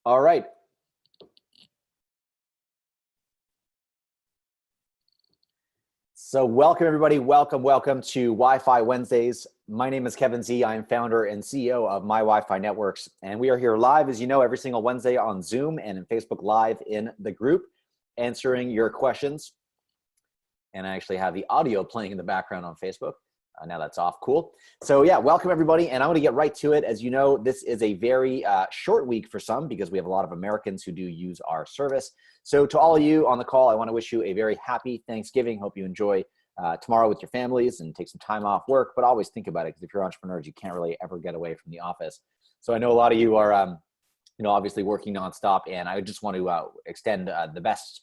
All right. So welcome everybody, welcome to Wi-Fi Wednesdays. My name is Kevin Z. I am founder and CEO of My Wi-Fi Networks. And we are here live, as you know, every single Wednesday on Zoom and in Facebook Live in the group, answering your questions. And I actually have the audio playing in the background on Facebook. Now that's off, cool. So yeah, welcome everybody. And I'm gonna get right to it. As you know, this is a very short week for some because we have a lot of Americans who do use our service. So to all of you on the call, I wanna wish you a very happy Thanksgiving. Hope you enjoy tomorrow with your families and take some time off work, but always think about it because if you're entrepreneurs, you can't really ever get away from the office. So I know a lot of you are obviously working nonstop, and I just want to extend the best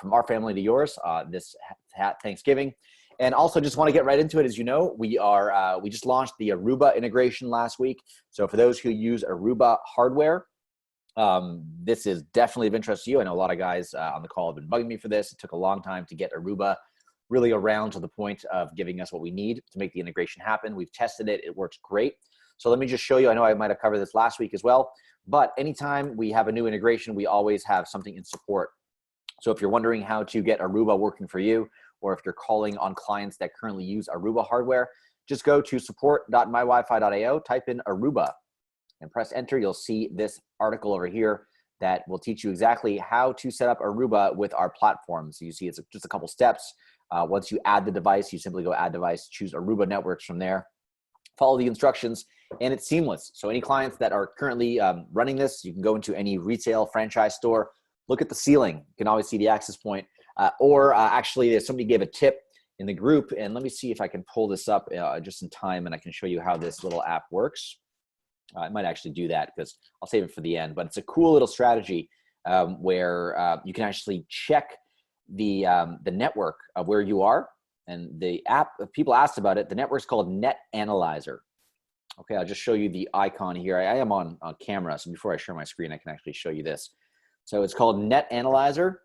from our family to yours this Thanksgiving. And also just want to get right into it. As you know, we just launched the Aruba integration last week. So for those who use Aruba hardware, this is definitely of interest to you. I know a lot of guys on the call have been bugging me for this. It took a long time to get Aruba really around to the point of giving us what we need to make the integration happen. We've tested it. It works great. So let me just show you. I know I might have covered this last week as well, but anytime we have a new integration, we always have something in support. So if you're wondering how to get Aruba working for you, or if you're calling on clients that currently use Aruba hardware, just go to support.mywifi.io, type in Aruba, and press enter. You'll see this article over here that will teach you exactly how to set up Aruba with our platform. So you see it's just a couple steps. Once you add the device, you simply go add device, choose Aruba Networks from there, follow the instructions, and it's seamless. So any clients that are currently running this, you can go into any retail franchise store, look at the ceiling. You can always see the access point. Actually, somebody gave a tip in the group, and let me see if I can pull this up just in time, and I can show you how this little app works. I might actually do that because I'll save it for the end, but it's a cool little strategy where you can actually check the network of where you are, and the app, if people asked about it, the network's called Net Analyzer. Okay, I'll just show you the icon here. I am on camera, so before I share my screen, I can actually show you this. So it's called Net Analyzer.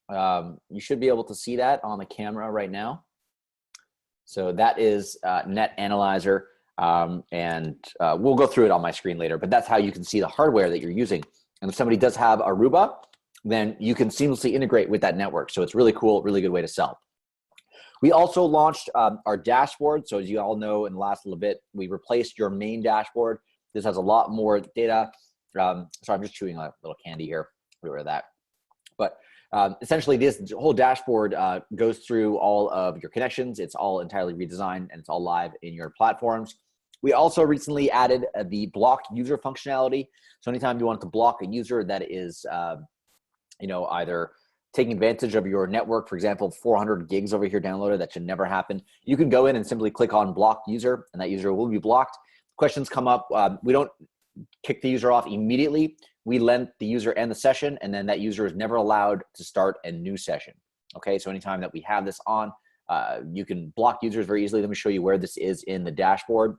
You should be able to see that on the camera right now. So that is Net Analyzer, and we'll go through it on my screen later, but that's how you can see the hardware that you're using. And if somebody does have Aruba, then you can seamlessly integrate with that network. So it's really cool, really good way to sell. We also launched our dashboard. So as you all know, in the last little bit, we replaced your main dashboard. This has a lot more data. Sorry, I'm just chewing a little candy here. Get rid of that. But essentially, this whole dashboard goes through all of your connections. It's all entirely redesigned, and it's all live in your platforms. We also recently added the block user functionality. So anytime you want to block a user that is, either taking advantage of your network, for example, 400 gigs over here downloaded, that should never happen. You can go in and simply click on block user, and that user will be blocked. Questions come up. We don't kick the user off immediately. We lent the user end the session, and then that user is never allowed to start a new session. Okay, so anytime that we have this on, you can block users very easily. Let me show you where this is in the dashboard.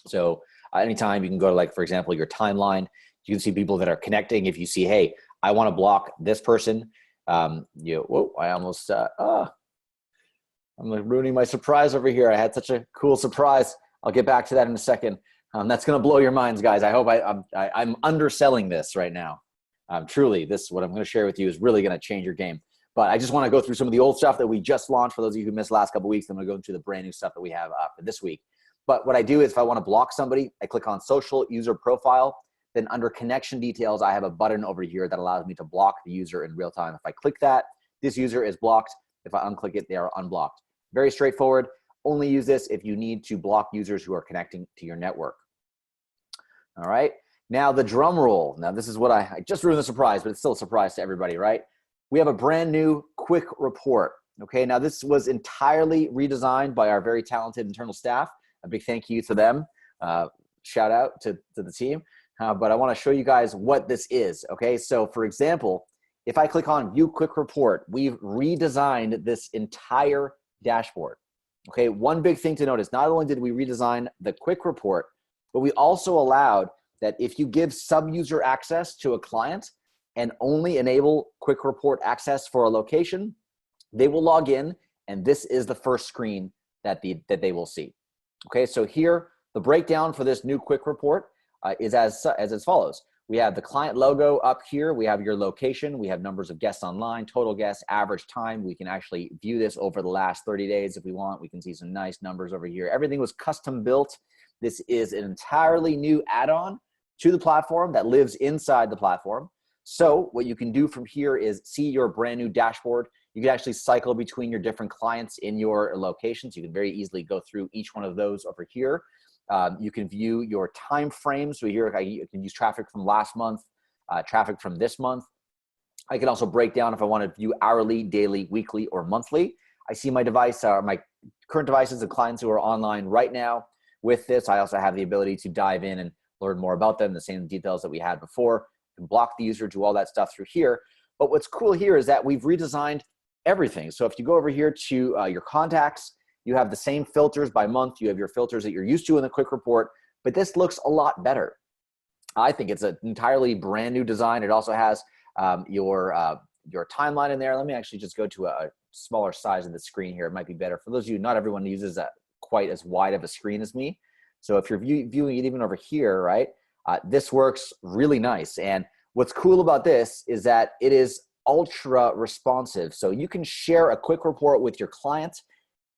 So anytime you can go to, like, for example, your timeline, you can see people that are connecting. If you see, hey, I want to block this person, whoa, I almost, I'm ruining my surprise over here. I had such a cool surprise. I'll get back to that in a second. That's going to blow your minds, guys. I hope I'm underselling this right now. Truly, what I'm going to share with you is really going to change your game. But I just want to go through some of the old stuff that we just launched. For those of you who missed the last couple of weeks, I'm going to go into the brand new stuff that we have for this week. But what I do is if I want to block somebody, I click on social user profile. Then under connection details, I have a button over here that allows me to block the user in real time. If I click that, this user is blocked. If I unclick it, they are unblocked. Very straightforward. Only use this if you need to block users who are connecting to your network. All right. Now the drum roll. Now this is what I just ruined the surprise, but it's still a surprise to everybody, right? We have a brand new quick report. Okay. Now this was entirely redesigned by our very talented internal staff. A big thank you to them. Shout out to the team. But I want to show you guys what this is. Okay. So for example, if I click on view quick report, we've redesigned this entire dashboard. Okay. One big thing to notice, not only did we redesign the quick report, but we also allowed that if you give sub-user access to a client and only enable quick report access for a location, they will log in, and this is the first screen that they will see. Okay, so here, the breakdown for this new quick report is as follows. We have the client logo up here. We have your location. We have numbers of guests online, total guests, average time. We can actually view this over the last 30 days if we want. We can see some nice numbers over here. Everything was custom built. This is an entirely new add-on to the platform that lives inside the platform. So what you can do from here is see your brand new dashboard. You can actually cycle between your different clients in your locations. You can very easily go through each one of those over here. You can view your time frames. So here you can use traffic from last month, traffic from this month. I can also break down if I want to view hourly, daily, weekly, or monthly. I see my device, my current devices of clients who are online right now. With this, I also have the ability to dive in and learn more about them, the same details that we had before. You can block the user, do all that stuff through here. But what's cool here is that we've redesigned everything. So if you go over here to your contacts, you have the same filters by month. You have your filters that you're used to in the quick report, but this looks a lot better. I think it's an entirely brand new design. It also has your timeline in there. Let me actually just go to a smaller size of the screen here. It might be better. For those of you, not everyone uses quite as wide of a screen as me. So if you're viewing it even over here, right, this works really nice. And what's cool about this is that it is ultra responsive. So you can share a quick report with your client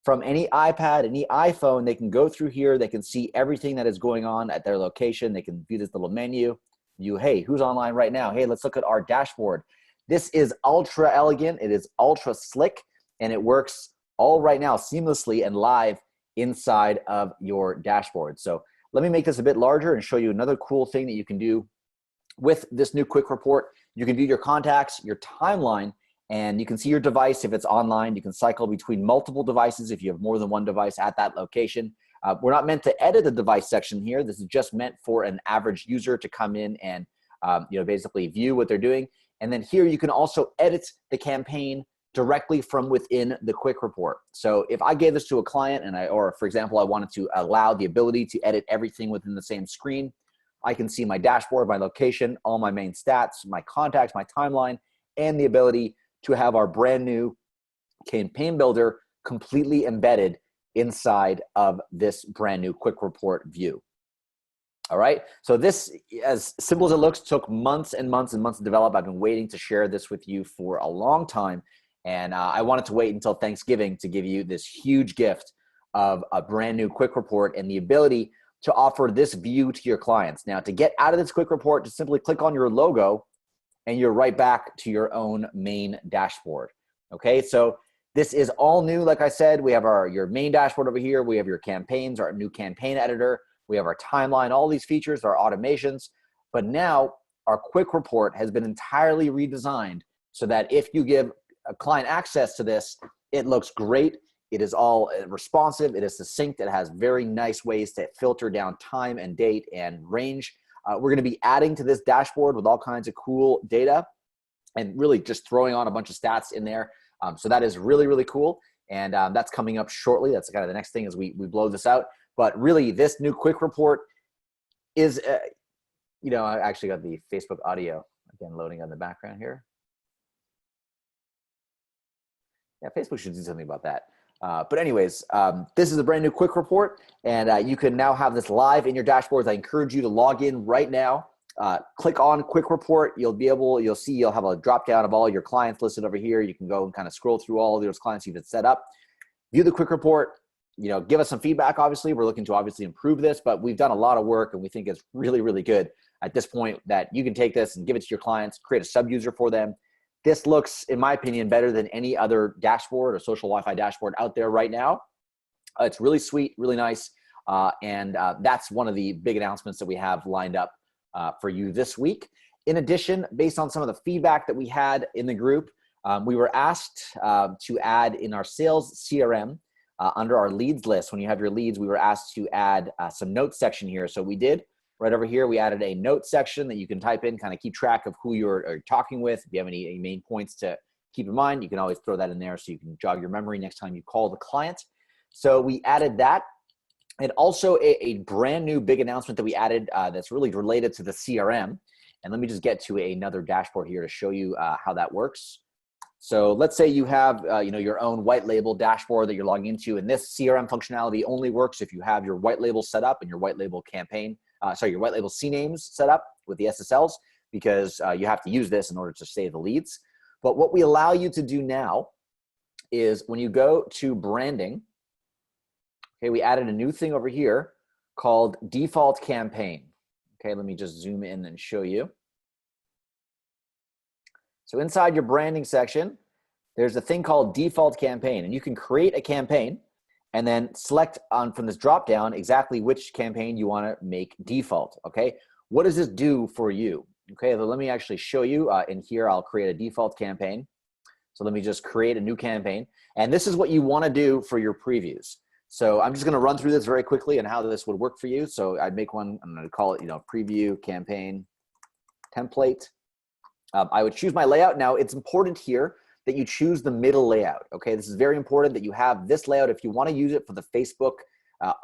from any iPad, any iPhone. They can go through here. They can see everything that is going on at their location. They can view this little menu. Hey, who's online right now? Hey, let's look at our dashboard. This is ultra elegant. It is ultra slick, and it works all right now seamlessly and live inside of your dashboard. So let me make this a bit larger and show you another cool thing that you can do with this new quick report. You can view your contacts, your timeline, and you can see your device if it's online. You can cycle between multiple devices if you have more than one device at that location. We're not meant to edit the device section here. This is just meant for an average user to come in and basically view what they're doing. And then here you can also edit the campaign directly from within the quick report. So if I gave this to a client or for example, I wanted to allow the ability to edit everything within the same screen, I can see my dashboard, my location, all my main stats, my contacts, my timeline, and the ability to have our brand new campaign builder completely embedded inside of this brand new quick report view. All right, so this, as simple as it looks, took months and months and months to develop. I've been waiting to share this with you for a long time, and I wanted to wait until Thanksgiving to give you this huge gift of a brand new quick report and the ability to offer this view to your clients. Now, to get out of this quick report, just simply click on your logo and you're right back to your own main dashboard. Okay, so this is all new. Like I said, we have your main dashboard over here. We have your campaigns, our new campaign editor. We have our timeline, all these features, our automations. But now our quick report has been entirely redesigned so that if you give a client access to this, it looks great. It is all responsive. It is succinct. It has very nice ways to filter down time and date and range. We're going to be adding to this dashboard with all kinds of cool data and really just throwing on a bunch of stats in there. So that is really, really cool. And that's coming up shortly. That's kind of the next thing as we blow this out. But really, this new quick report is, I actually got the Facebook audio, again, loading on the background here. Yeah, Facebook should do something about that. But anyways, this is a brand new quick report, and you can now have this live in your dashboards. I encourage you to log in right now. Click on quick report. You'll have a drop down of all your clients listed over here. You can go and kind of scroll through all of those clients you've set up. View the quick report. Give us some feedback. Obviously, we're looking to obviously improve this, but we've done a lot of work and we think it's really, really good at this point that you can take this and give it to your clients, create a sub user for them. This looks, in my opinion, better than any other dashboard or social Wi-Fi dashboard out there right now. It's really sweet, really nice. And that's one of the big announcements that we have lined up for you this week. In addition, based on some of the feedback that we had in the group, we were asked to add in our sales CRM under our leads list. When you have your leads, we were asked to add some notes section here. So we did. Right over here, we added a note section that you can type in, kind of keep track of who you're talking with. If you have any main points to keep in mind, you can always throw that in there so you can jog your memory next time you call the client. So we added that. And also a brand new big announcement that we added that's really related to the CRM. And let me just get to another dashboard here to show you how that works. So let's say you have your own white label dashboard that you're logging into, and this CRM functionality only works if you have your white label set up and your white label campaign. Your white label CNAMEs set up with the SSLs because you have to use this in order to save the leads. But what we allow you to do now is when you go to branding, okay, we added a new thing over here called default campaign. Okay, let me just zoom in and show you. So inside your branding section, there's a thing called default campaign, and you can create a campaign and then select on from this drop down exactly which campaign you want to make default. Okay, what does this do for you? Okay, so let me actually show you. In here, I'll create a default campaign. So let me just create a new campaign, and this is what you want to do for your previews. So I'm just going to run through this very quickly and how this would work for you. So I'd make one. I'm going to call it, preview campaign template. I would choose my layout. Now it's important here that you choose the middle layout. Okay, this is very important that you have this layout if you want to use it for the Facebook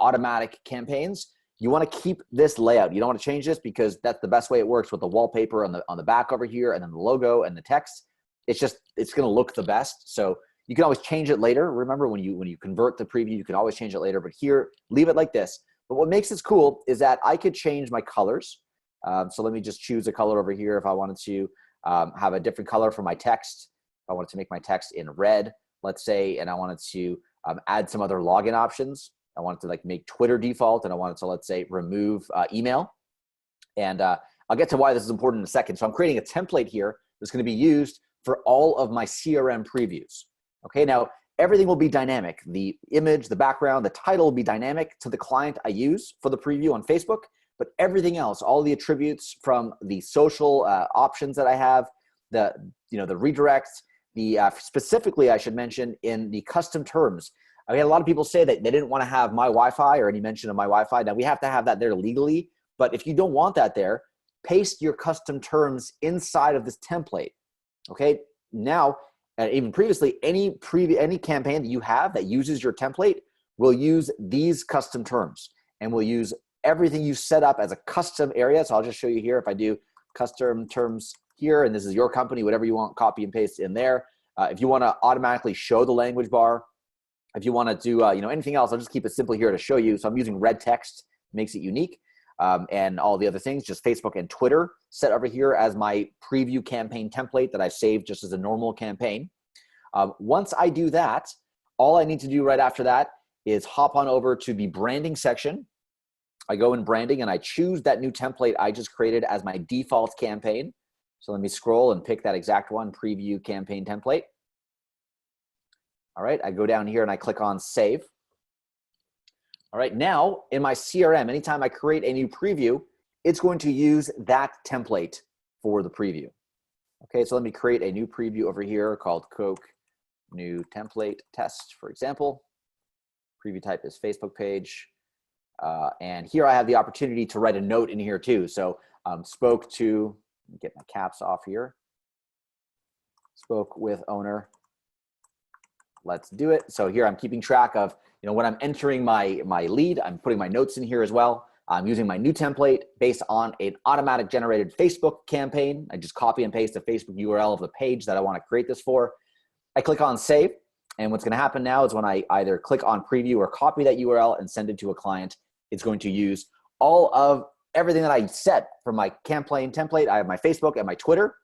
automatic campaigns. You want to keep this layout. You don't want to change this because that's the best way it works with the wallpaper on the back over here, and then the logo and the text. It's going to look the best. So you can always change it later. Remember, when you convert the preview, you can always change it later. But here, leave it like this. But what makes this cool is that I could change my colors. So let me just choose a color over here if I wanted to have a different color for my text. If I wanted to make my text in red, let's say, and I wanted to add some other login options. I wanted to make Twitter default, and I wanted to, let's say, remove email. And I'll get to why this is important in a second. So I'm creating a template here that's going to be used for all of my CRM previews. Okay, now everything will be dynamic. The image, the background, the title will be dynamic to the client I use for the preview on Facebook, but everything else, all the attributes from the social options that I have, the redirects, specifically I should mention in the custom terms. I had a lot of people say that they didn't want to have my Wi-Fi or any mention of my Wi-Fi. Now we have to have that there legally, but if you don't want that there, paste your custom terms inside of this template. Okay, now, even previously, any campaign that you have that uses your template will use these custom terms, and will use everything you set up as a custom area. So I'll just show you here. If I do custom terms here, and this is your company, whatever you want, copy and paste in there. If you want to automatically show the language bar, if you want to do anything else, I'll just keep it simple here to show you. So I'm using red text, makes it unique. And all the other things, just Facebook and Twitter set over here as my preview campaign template that I've saved just as a normal campaign. Once I do that, all I need to do right after that is hop on over to the branding section. I go in branding and I choose that new template I just created as my default campaign. So let me scroll and pick that exact one, preview campaign template. All right, I go down here and I click on save. All right, now in my CRM, anytime I create a new preview, it's going to use that template for the preview. Okay, so let me create a new preview over here called Coke New Template Test, for example. Preview type is Facebook page. And here I have the opportunity to write a note in here too. So spoke to, let me get my caps off here. Spoke with owner. Let's do it. So here I'm keeping track of, when I'm entering my lead, I'm putting my notes in here as well. I'm using my new template based on an automatic generated Facebook campaign. I just copy and paste the Facebook URL of the page that I want to create this for. I click on save. And what's going to happen now is when I either click on preview or copy that URL and send it to a client, it's going to use all of everything that I set for my campaign template. I have my Facebook and my Twitter.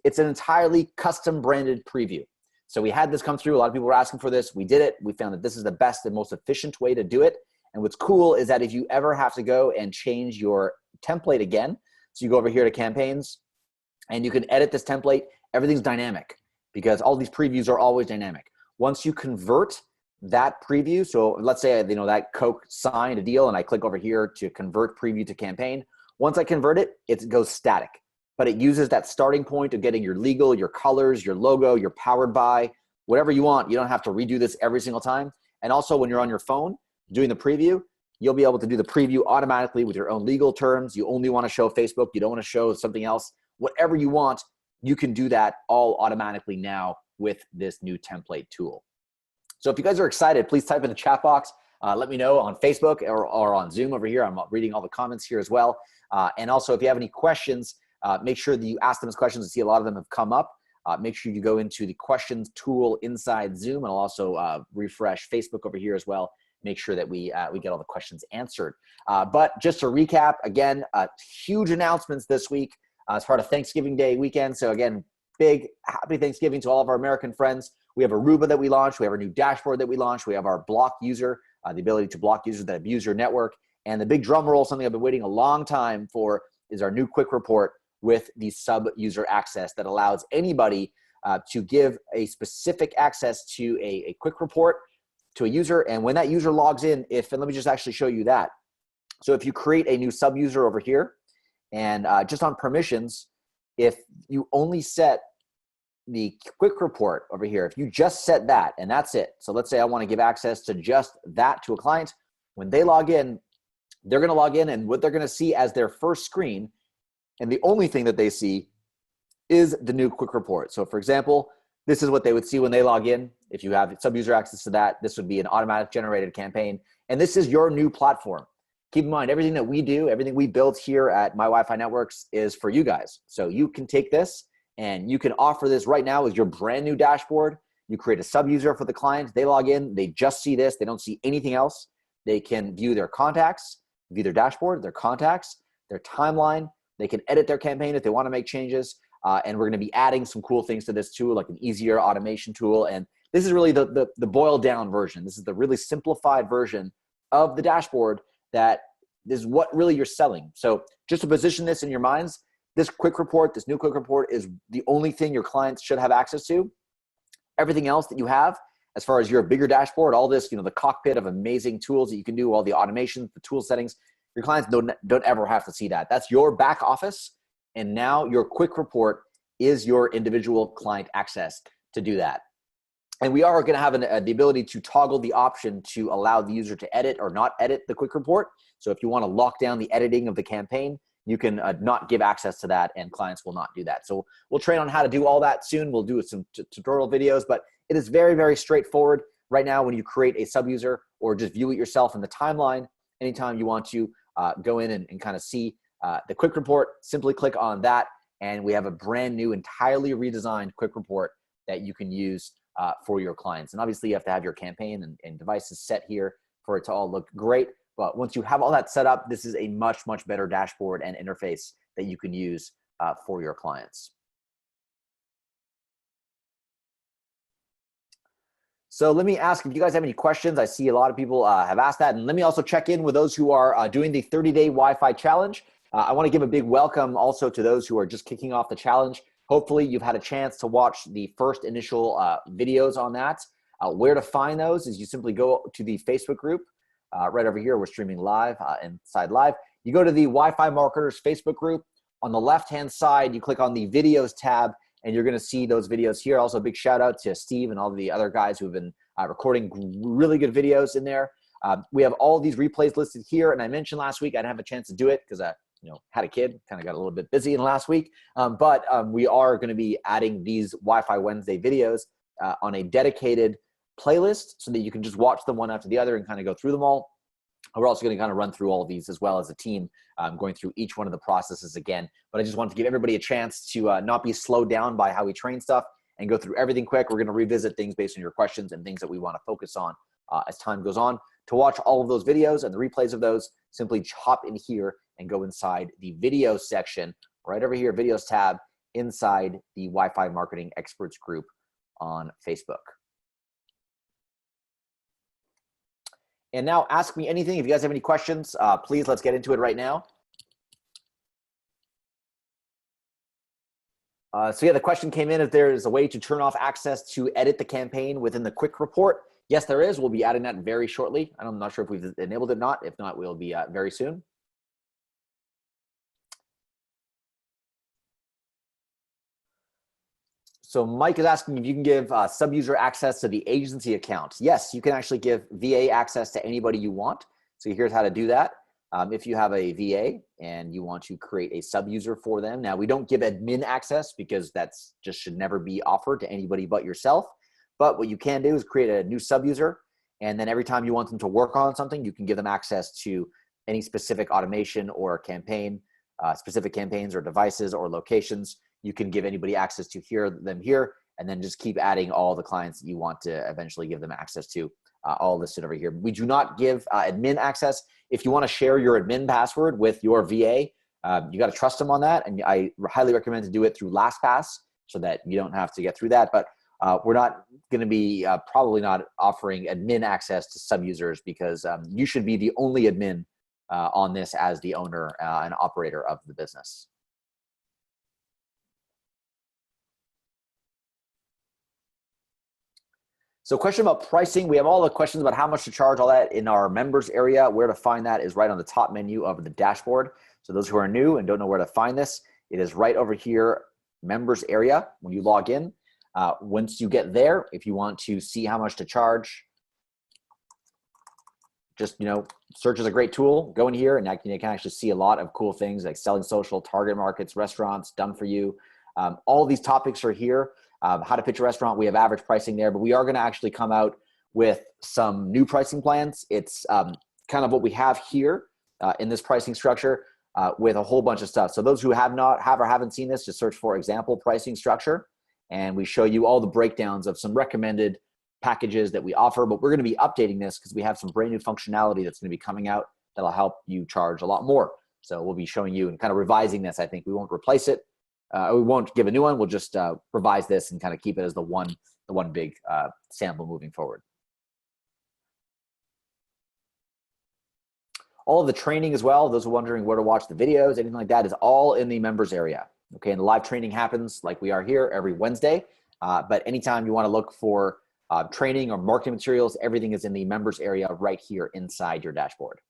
It's an entirely custom branded preview. So we had this come through. A lot of people were asking for this. We did it. We found that this is the best and most efficient way to do it. And what's cool is that if you ever have to go and change your template again, so you go over here to campaigns and you can edit this template, everything's dynamic because all these previews are always dynamic. Once you convert that preview, so let's say that Coke signed a deal and I click over here to convert preview to campaign. Once I convert it, it goes static. But it uses that starting point of getting your legal, your colors, your logo, your powered by, whatever you want. You don't have to redo this every single time. And also when you're on your phone doing the preview, you'll be able to do the preview automatically with your own legal terms. You only want to show Facebook. You don't want to show something else. Whatever you want, you can do that all automatically now with this new template tool. So if you guys are excited, please type in the chat box. Let me know on Facebook or on Zoom over here. I'm reading all the comments here as well. And also if you have any questions, make sure that you ask them as questions. I see a lot of them have come up. Make sure you go into the questions tool inside Zoom, and I'll also refresh Facebook over here as well make sure that we get all the questions answered. But just to recap, again, huge announcements this week as part of Thanksgiving Day weekend. So again, big happy Thanksgiving to all of our American friends. We have Aruba that we launched. We have our new dashboard that we launched. We have our block user, the ability to block users that abuse your network. And the big drum roll, something I've been waiting a long time for, is our new quick report with the sub-user access that allows anybody to give a specific access to a quick report to a user. And when that user logs in, and let me just actually show you that. So if you create a new sub-user over here, and just on permissions, if you only set the quick report over here, if you just set that and that's it. So let's say I want to give access to just that to a client. When they log in, they're going to log in, and what they're going to see as their first screen, and the only thing that they see, is the new quick report. So for example, this is what they would see when they log in. If you have sub-user access to that, this would be an automatic generated campaign. And this is your new platform. Keep in mind, everything that we do, everything we build here at My Wi-Fi Networks is for you guys. So you can take this and you can offer this right now as your brand new dashboard. You create a sub-user for the client. They log in. They just see this. They don't see anything else. They can view their contacts, view their dashboard, their contacts, their timeline. They can edit their campaign if they want to make changes. And we're going to be adding some cool things to this tool, like an easier automation tool. And this is really the boiled down version. This is the really simplified version of the dashboard that is what really you're selling. So just to position this in your minds, this quick report, this new quick report, is the only thing your clients should have access to. Everything else that you have, as far as your bigger dashboard, all this, the cockpit of amazing tools that you can do, all the automations, the tool settings, your clients don't ever have to see that. That's your back office. And now your quick report is your individual client access to do that. And we are going to have the ability to toggle the option to allow the user to edit or not edit the quick report. So if you want to lock down the editing of the campaign, you can not give access to that, and clients will not do that. So we'll train on how to do all that soon. We'll do some tutorial videos, but it is very, very straightforward. Right now, when you create a sub-user or just view it yourself in the timeline, anytime you want to go in and kind of see the quick report, simply click on that, and we have a brand new, entirely redesigned quick report that you can use for your clients. And obviously, you have to have your campaign and devices set here for it to all look great. But once you have all that set up, this is a much, much better dashboard and interface that you can use for your clients. So let me ask if you guys have any questions. I see a lot of people have asked that. And let me also check in with those who are doing the 30-day Wi-Fi challenge. I want to give a big welcome also to those who are just kicking off the challenge. Hopefully you've had a chance to watch the first initial videos on that. Where to find those is you simply go to the Facebook group. Right over here, we're streaming live inside live. You go to the Wi-Fi Marketers Facebook group. On the left-hand side, you click on the videos tab, and you're going to see those videos here. Also, a big shout out to Steve and all the other guys who have been recording really good videos in there. We have all these replays listed here, and I mentioned last week I didn't have a chance to do it because I had a kid, kind of got a little bit busy in the last week. But we are going to be adding these Wi-Fi Wednesday videos on a dedicated playlist so that you can just watch them one after the other and kind of go through them all. We're also going to kind of run through all of these as well as a team, going through each one of the processes again. But I just wanted to give everybody a chance to not be slowed down by how we train stuff and go through everything quick. We're going to revisit things based on your questions and things that we want to focus on as time goes on. To watch all of those videos and the replays of those, simply hop in here and go inside the video section right over here, videos tab, inside the Wi-Fi Marketing Experts group on Facebook. And now ask me anything. If you guys have any questions, please, let's get into it right now. So yeah, the question came in if there is a way to turn off access to edit the campaign within the quick report. Yes, there is. We'll be adding that very shortly. I'm not sure if we've enabled it or not. If not, we'll be very soon. So Mike is asking if you can give sub-user access to the agency account. Yes, you can actually give VA access to anybody you want. So here's how to do that. If you have a VA and you want to create a sub-user for them. Now, we don't give admin access because that's just should never be offered to anybody but yourself. But what you can do is create a new sub-user. And then every time you want them to work on something, you can give them access to any specific automation or campaign, specific campaigns or devices or locations. You can give anybody access to them here, and then just keep adding all the clients that you want to eventually give them access to, all listed over here. We do not give admin access. If you want to share your admin password with your VA, you got to trust them on that. And I highly recommend to do it through LastPass so that you don't have to get through that. But we're not going to be probably not offering admin access to sub users, because you should be the only admin on this as the owner and operator of the business. So question about pricing. We have all the questions about how much to charge, all that in our members area. Where to find that is right on the top menu of the dashboard. So those who are new and don't know where to find this, it is right over here, members area, when you log in. Once you get there, if you want to see how much to charge, just, search is a great tool. Go in here and you can actually see a lot of cool things like selling social, target markets, restaurants, done for you. All these topics are here. How to pitch a restaurant, we have average pricing there, but we are going to actually come out with some new pricing plans. It's kind of what we have here in this pricing structure with a whole bunch of stuff. So those who have or haven't seen this, just search for example pricing structure, and we show you all the breakdowns of some recommended packages that we offer. But we're going to be updating this because we have some brand new functionality that's going to be coming out that'll help you charge a lot more. So we'll be showing you and kind of revising this. I think we won't replace it. We won't give a new one. We'll just revise this and kind of keep it as the one big sample moving forward. All of the training as well, those who are wondering where to watch the videos, anything like that, is all in the members area. Okay, and the live training happens like we are here every Wednesday. But anytime you want to look for training or marketing materials, everything is in the members area right here inside your dashboard.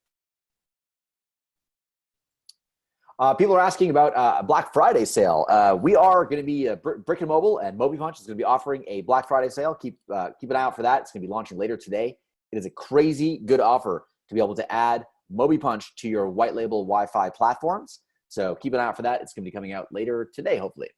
People are asking about a Black Friday sale. We are going to be Brick and Mobile, and MobiPunch is going to be offering a Black Friday sale. Keep an eye out for that. It's going to be launching later today. It is a crazy good offer to be able to add MobiPunch to your white label Wi-Fi platforms. So keep an eye out for that. It's going to be coming out later today, hopefully.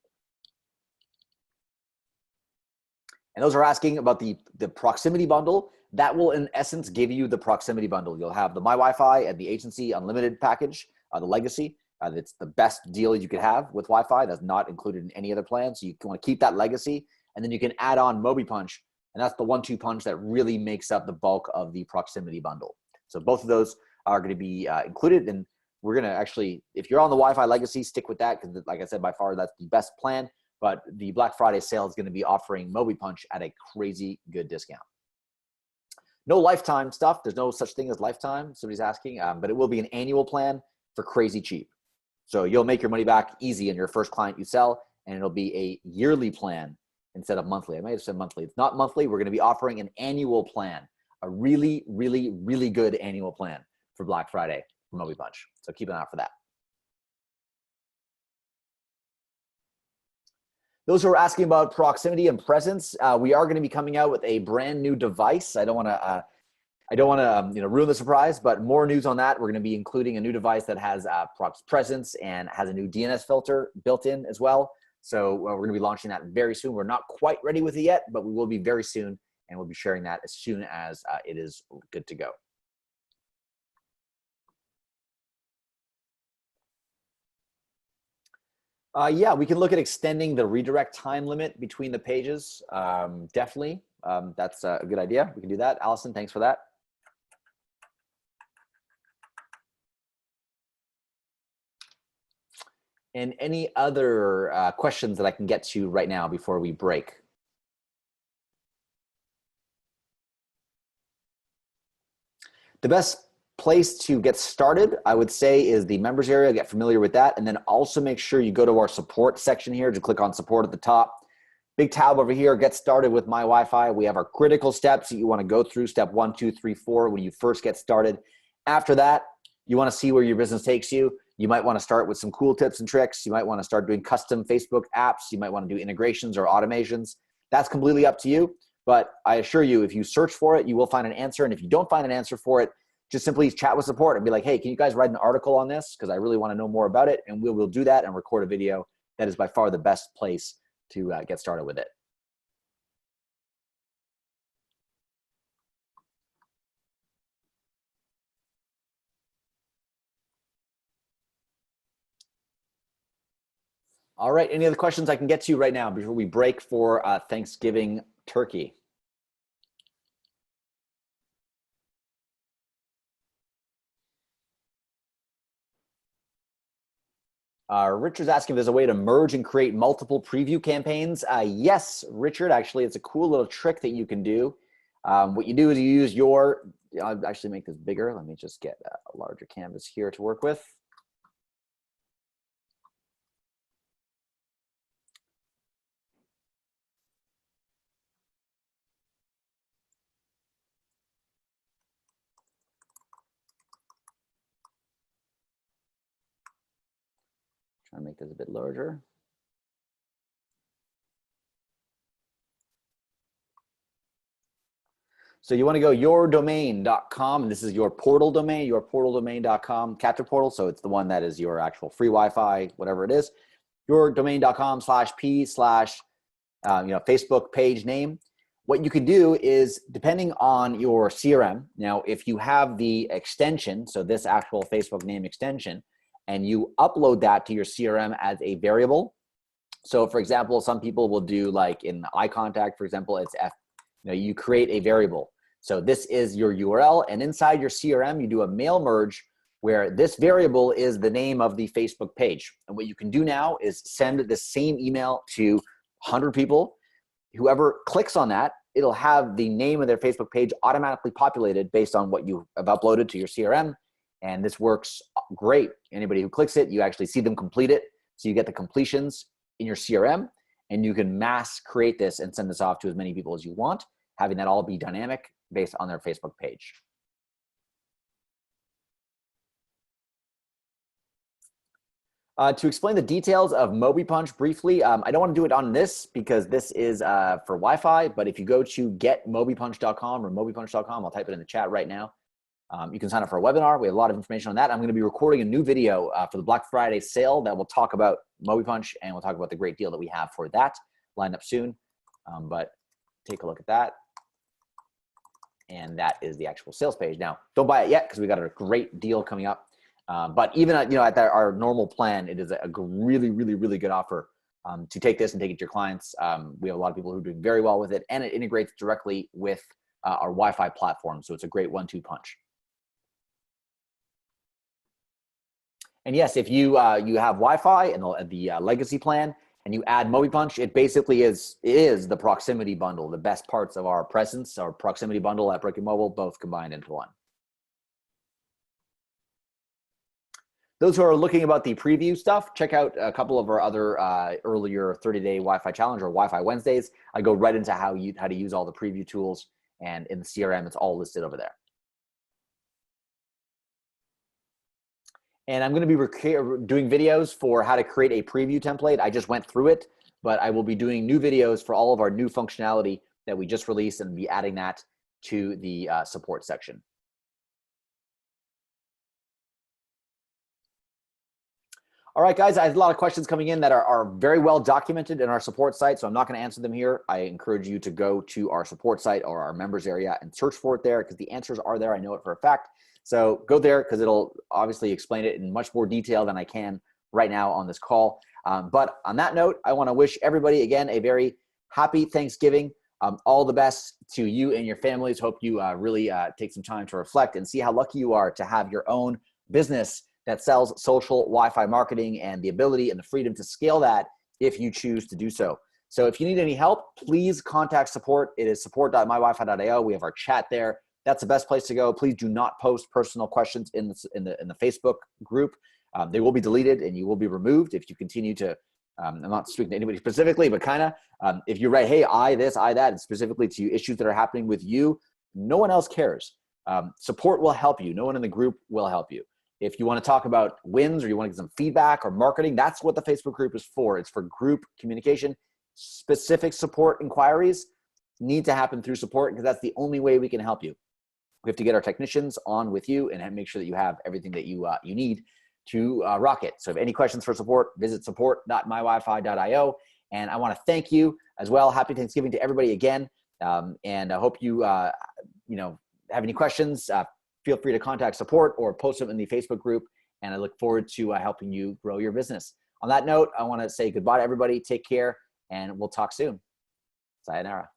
And those are asking about the proximity bundle. That will, in essence, give you the proximity bundle. You'll have the My Wi-Fi and the Agency Unlimited package, the Legacy. It's the best deal you could have with Wi-Fi. That's not included in any other plan. So you want to keep that Legacy, and then you can add on MobiPunch, and that's the 1-2 punch that really makes up the bulk of the proximity bundle. So both of those are going to be included, and we're going to actually, if you're on the Wi-Fi Legacy, stick with that because, like I said, by far that's the best plan. But the Black Friday sale is going to be offering MobiPunch at a crazy good discount. No lifetime stuff. There's no such thing as lifetime. Somebody's asking, but it will be an annual plan for crazy cheap. So you'll make your money back easy in your first client you sell, and it'll be a yearly plan instead of monthly. I might have said monthly. It's not monthly. We're going to be offering an annual plan, a really, really, really good annual plan for Black Friday from MobiPunch. So keep an eye out for that. Those who are asking about proximity and presence, we are going to be coming out with a brand new device. I don't want to ruin the surprise, but more news on that. We're going to be including a new device that has Prox Presence and has a new DNS filter built in as well. So we're going to be launching that very soon. We're not quite ready with it yet, but we will be very soon, and we'll be sharing that as soon as it is good to go. Yeah, we can look at extending the redirect time limit between the pages. Definitely. That's a good idea. We can do that. Allison, thanks for that. And any other questions that I can get to right now before we break? The best place to get started, I would say, is the members area. Get familiar with that. And then also make sure you go to our support section here to click on support at the top. Big tab over here, get started with My Wi-Fi. We have our critical steps that you want to go through, step 1, 2, 3, 4, when you first get started. After that, you want to see where your business takes you. You might want to start with some cool tips and tricks. You might want to start doing custom Facebook apps. You might want to do integrations or automations. That's completely up to you. But I assure you, if you search for it, you will find an answer. And if you don't find an answer for it, just simply chat with support and be like, hey, can you guys write an article on this? Because I really want to know more about it. And we'll do that and record a video. That is by far the best place to get started with it. All right, any other questions I can get to right now before we break for Thanksgiving turkey? Richard's asking if there's a way to merge and create multiple preview campaigns. Yes, Richard, actually, it's a cool little trick that you can do. What you do is you use your, I'll actually make this bigger. Let me just get a larger canvas here to work with. Try to make this a bit larger. So you want to go yourdomain.com, and this is your portal domain, yourportaldomain.com, capture portal. So it's the one that is your actual free Wi-Fi, whatever it is. Yourdomain.com/P/Facebook page name. What you can do is, depending on your CRM, now if you have the extension, so this actual Facebook name extension, and you upload that to your CRM as a variable. So for example, some people will do, like in iContact, for example, it's you create a variable. So this is your URL, and inside your CRM, you do a mail merge where this variable is the name of the Facebook page. And what you can do now is send the same email to 100 people. Whoever clicks on that, it'll have the name of their Facebook page automatically populated based on what you have uploaded to your CRM. And this works great. Anybody who clicks it, you actually see them complete it. So you get the completions in your CRM, and you can mass create this and send this off to as many people as you want, having that all be dynamic based on their Facebook page. To explain the details of MobiPunch briefly, I don't want to do it on this because this is for Wi-Fi, but if you go to getmobipunch.com or mobipunch.com, I'll type it in the chat right now. You can sign up for a webinar. We have a lot of information on that. I'm going to be recording a new video for the Black Friday sale that will talk about MobiPunch, and we'll talk about the great deal that we have for that lined up soon. But take a look at that. And that is the actual sales page. Now, don't buy it yet because we got a great deal coming up. But even at, our normal plan, it is a really, really, really good offer to take this and take it to your clients. We have a lot of people who are doing very well with it, and it integrates directly with our Wi-Fi platform. So it's a great 1-2 punch. And yes, if you have Wi-Fi and the legacy plan, and you add MobiPunch, it basically is the proximity bundle, the best parts of our presence, our proximity bundle at Brick and Mobile, both combined into one. Those who are looking about the preview stuff, check out a couple of our other earlier 30-day Wi-Fi challenge or Wi-Fi Wednesdays. I go right into how to use all the preview tools, and in the CRM, it's all listed over there. And I'm going to be doing videos for how to create a preview template. I just went through it, but I will be doing new videos for all of our new functionality that we just released and be adding that to the support section. All right, guys, I have a lot of questions coming in that are very well documented in our support site, so I'm not going to answer them here. I encourage you to go to our support site or our members area and search for it there, because the answers are there. I know it for a fact. So go there, because it'll obviously explain it in much more detail than I can right now on this call. But on that note, I want to wish everybody, again, a very happy Thanksgiving. All the best to you and your families. Hope you really take some time to reflect and see how lucky you are to have your own business that sells social Wi-Fi marketing, and the ability and the freedom to scale that if you choose to do so. So if you need any help, please contact support. It is support.mywifi.io. We have our chat there. That's the best place to go. Please do not post personal questions in the Facebook group. They will be deleted and you will be removed if you continue to, I'm not speaking to anybody specifically, but kind of, if you write, hey, I this, I that, and specifically to issues that are happening with you, no one else cares. Support will help you. No one in the group will help you. If you want to talk about wins, or you want to get some feedback or marketing, that's what the Facebook group is for. It's for group communication. Specific support inquiries need to happen through support, because that's the only way we can help you. We have to get our technicians on with you and make sure that you have everything that you you need to rock it. So if any questions for support, visit support.mywifi.io. And I want to thank you as well. Happy Thanksgiving to everybody again. And I hope you have any questions. Feel free to contact support or post them in the Facebook group. And I look forward to helping you grow your business. On that note, I want to say goodbye to everybody. Take care, and we'll talk soon. Sayonara.